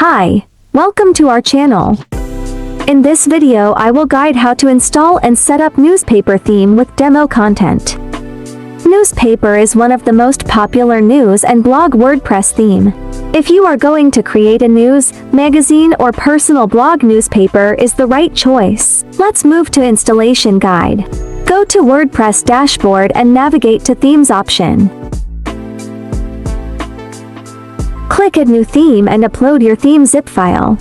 Hi, welcome to our channel. In this video I will guide how to install and set up newspaper theme with demo content. Newspaper is one of the most popular news and blog WordPress theme. If you are going to create a news, magazine or personal blog, newspaper is the right choice. Let's move to installation guide. Go to WordPress dashboard and navigate to themes option. Click Add New Theme and upload your theme zip file.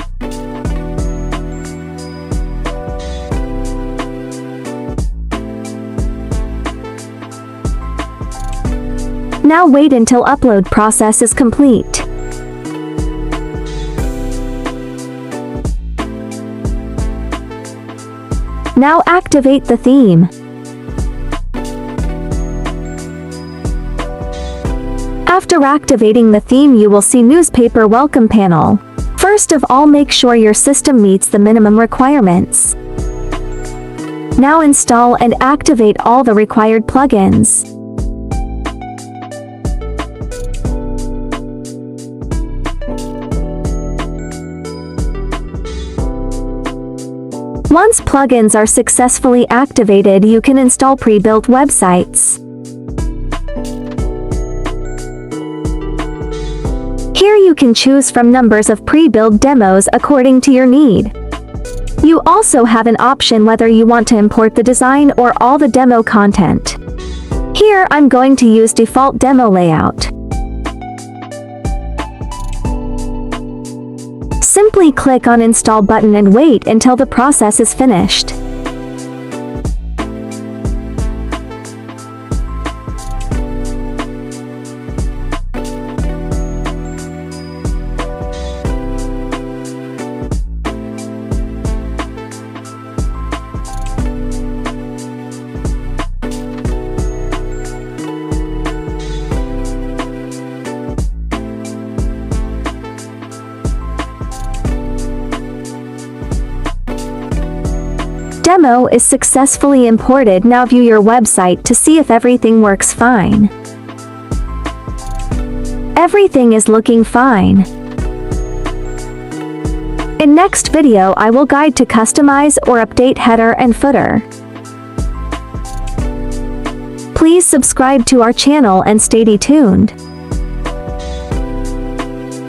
Now wait until upload process is complete. Now activate the theme. After activating the theme, you will see newspaper welcome panel. First of all, make sure your system meets the minimum requirements. Now install and activate all the required plugins. Once plugins are successfully activated, you can install pre-built websites. Here you can choose from numbers of pre-built demos according to your need. You also have an option whether you want to import the design or all the demo content. Here I'm going to use default demo layout. Simply click on Install button and wait until the process is finished. Demo is successfully imported. Now view your website to see if everything works fine. Everything is looking fine. In next video I will guide to customize or update header and footer. Please subscribe to our channel and stay tuned.